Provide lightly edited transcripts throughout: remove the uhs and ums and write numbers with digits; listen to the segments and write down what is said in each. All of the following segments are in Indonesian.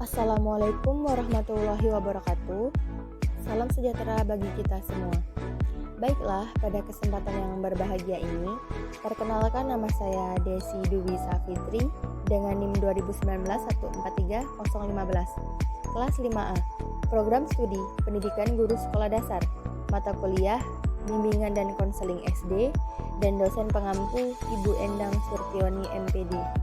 Assalamualaikum warahmatullahi wabarakatuh. Salam sejahtera bagi kita semua. Baiklah, pada kesempatan yang berbahagia ini, perkenalkan nama saya Desi Dwi Safitri dengan NIM 2019143015, kelas 5A, Program Studi Pendidikan Guru Sekolah Dasar, mata kuliah Bimbingan dan Konseling SD, dan dosen pengampu Ibu Endang Surtioni MPD.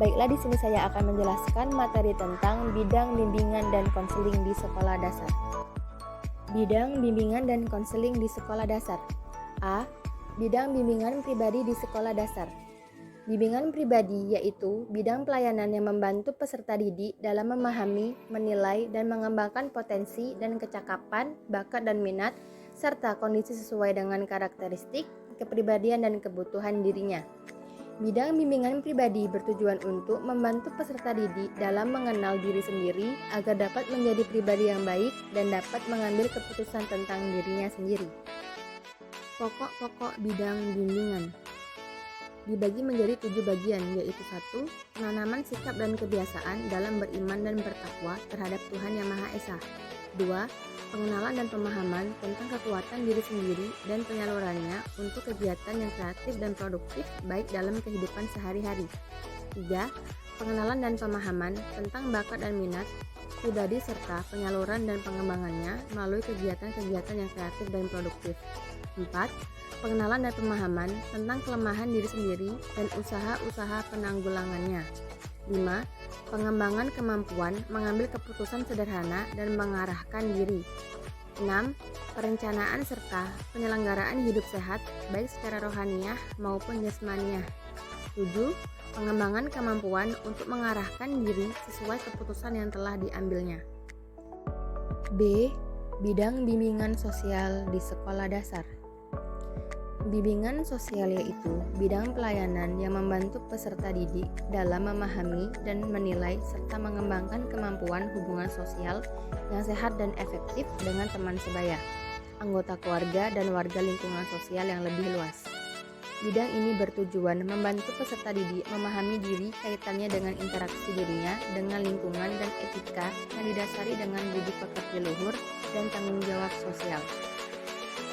Baiklah, di sini saya akan menjelaskan materi tentang bidang bimbingan dan konseling di sekolah dasar. Bidang bimbingan dan konseling di sekolah dasar. A. Bidang bimbingan pribadi di sekolah dasar. Bimbingan pribadi yaitu bidang pelayanan yang membantu peserta didik dalam memahami, menilai, dan mengembangkan potensi dan kecakapan, bakat dan minat, serta kondisi sesuai dengan karakteristik, kepribadian, dan kebutuhan dirinya. Bidang bimbingan pribadi bertujuan untuk membantu peserta didik dalam mengenal diri sendiri agar dapat menjadi pribadi yang baik dan dapat mengambil keputusan tentang dirinya sendiri. Pokok-pokok bidang bimbingan dibagi menjadi 7 bagian, yaitu 1. Penanaman sikap dan kebiasaan dalam beriman dan bertakwa terhadap Tuhan Yang Maha Esa. 2. Pengenalan dan pemahaman tentang kekuatan diri sendiri dan penyalurannya untuk kegiatan yang kreatif dan produktif baik dalam kehidupan sehari-hari. 3. Pengenalan dan pemahaman tentang bakat dan minat pribadi serta penyaluran dan pengembangannya melalui kegiatan-kegiatan yang kreatif dan produktif. 4. Pengenalan dan pemahaman tentang kelemahan diri sendiri dan usaha-usaha penanggulangannya. 5. Pengembangan kemampuan mengambil keputusan sederhana dan mengarahkan diri. 6. Perencanaan serta penyelenggaraan hidup sehat baik secara rohaniah maupun jasmaniah. 7. Pengembangan kemampuan untuk mengarahkan diri sesuai keputusan yang telah diambilnya. B. Bidang bimbingan sosial di sekolah dasar. Bimbingan sosial yaitu bidang pelayanan yang membantu peserta didik dalam memahami dan menilai serta mengembangkan kemampuan hubungan sosial yang sehat dan efektif dengan teman sebaya, anggota keluarga, dan warga lingkungan sosial yang lebih luas. Bidang ini bertujuan membantu peserta didik memahami diri kaitannya dengan interaksi dirinya dengan lingkungan dan etika yang didasari dengan budi pekerti luhur dan tanggung jawab sosial.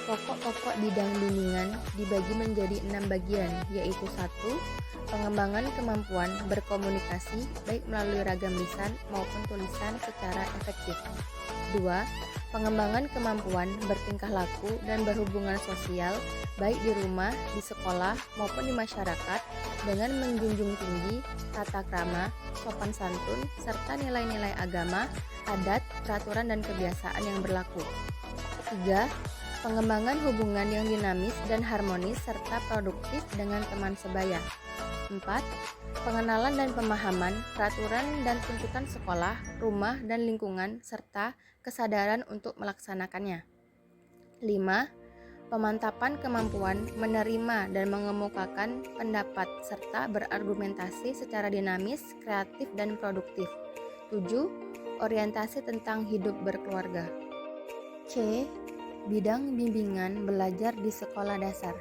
Pokok-pokok bidang bimbingan dibagi menjadi 6 bagian, yaitu 1. Pengembangan kemampuan berkomunikasi baik melalui ragam lisan maupun tulisan secara efektif. 2. Pengembangan kemampuan bertingkah laku dan berhubungan sosial baik di rumah, di sekolah, maupun di masyarakat dengan menjunjung tinggi tata krama, sopan santun, serta nilai-nilai agama, adat, peraturan, dan kebiasaan yang berlaku. 3. Pengembangan hubungan yang dinamis dan harmonis serta produktif dengan teman sebaya. 4. Pengenalan dan pemahaman peraturan dan tuntutan sekolah, rumah, dan lingkungan serta kesadaran untuk melaksanakannya. 5. Pemantapan kemampuan menerima dan mengemukakan pendapat serta berargumentasi secara dinamis, kreatif, dan produktif. 7. Orientasi tentang hidup berkeluarga. C. Bidang bimbingan belajar di sekolah dasar.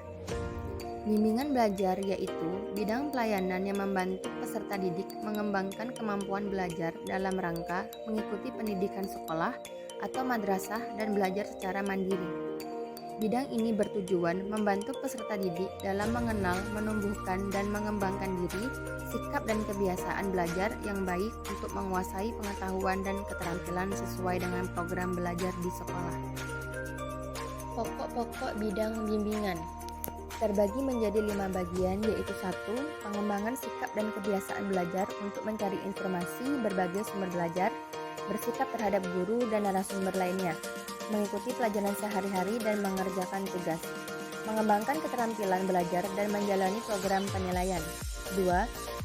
Bimbingan belajar yaitu bidang pelayanan yang membantu peserta didik mengembangkan kemampuan belajar dalam rangka mengikuti pendidikan sekolah atau madrasah dan belajar secara mandiri. Bidang ini bertujuan membantu peserta didik dalam mengenal, menumbuhkan, dan mengembangkan diri, sikap dan kebiasaan belajar yang baik untuk menguasai pengetahuan dan keterampilan sesuai dengan program belajar di sekolah. Pokok-pokok bidang bimbingan terbagi menjadi 5 bagian, yaitu 1. Pengembangan sikap dan kebiasaan belajar untuk mencari informasi, berbagai sumber belajar, bersikap terhadap guru dan narasumber lainnya, mengikuti pelajaran sehari-hari dan mengerjakan tugas, mengembangkan keterampilan belajar dan menjalani program penilaian. 2.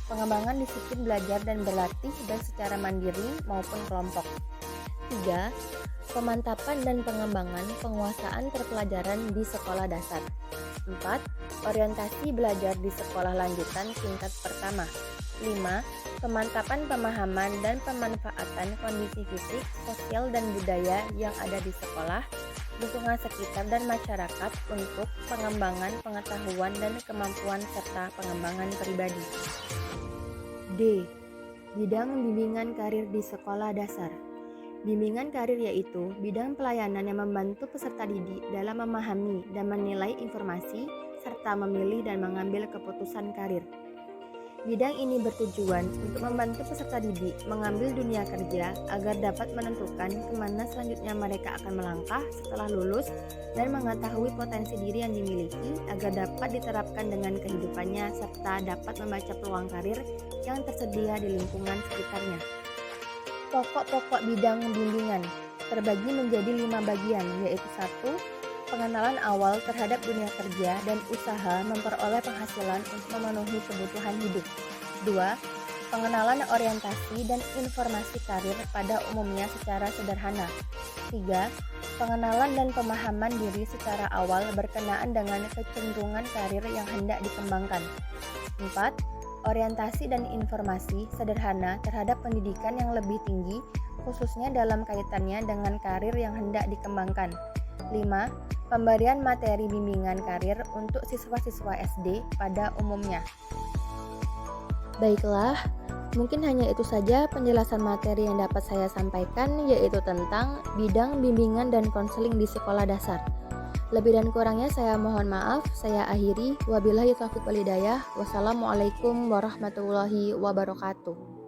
Pengembangan disiplin belajar dan berlatih dan secara mandiri maupun kelompok. 3. Pemantapan dan pengembangan penguasaan terpelajaran di sekolah dasar. 4. Orientasi belajar di sekolah lanjutan tingkat pertama. 5. Pemantapan pemahaman dan pemanfaatan kondisi fisik, sosial, dan budaya yang ada di sekolah, lingkungan sekitar, dan masyarakat untuk pengembangan pengetahuan dan kemampuan serta pengembangan pribadi. D. Bidang bimbingan karir di sekolah dasar. Bimbingan karir yaitu bidang pelayanan yang membantu peserta didik dalam memahami dan menilai informasi serta memilih dan mengambil keputusan karir. Bidang ini bertujuan untuk membantu peserta didik mengambil dunia kerja agar dapat menentukan kemana selanjutnya mereka akan melangkah setelah lulus dan mengetahui potensi diri yang dimiliki agar dapat diterapkan dengan kehidupannya serta dapat membaca peluang karir yang tersedia di lingkungan sekitarnya. Pokok-pokok bidang bimbingan terbagi menjadi 5 bagian, yaitu 1. Pengenalan awal terhadap dunia kerja dan usaha memperoleh penghasilan untuk memenuhi kebutuhan hidup. 2. Pengenalan orientasi dan informasi karir pada umumnya secara sederhana. 3. Pengenalan dan pemahaman diri secara awal berkenaan dengan kecenderungan karir yang hendak dikembangkan. 4. Orientasi dan informasi sederhana terhadap pendidikan yang lebih tinggi, khususnya dalam kaitannya dengan karir yang hendak dikembangkan. 5. Pemberian materi bimbingan karir untuk siswa-siswa SD pada umumnya. Baiklah, mungkin hanya itu saja penjelasan materi yang dapat saya sampaikan, yaitu tentang bidang bimbingan dan konseling di sekolah dasar. Lebih dan kurangnya saya mohon maaf. Saya akhiri. Wabillahi taufiq wal hidayah. Wassalamualaikum warahmatullahi wabarakatuh.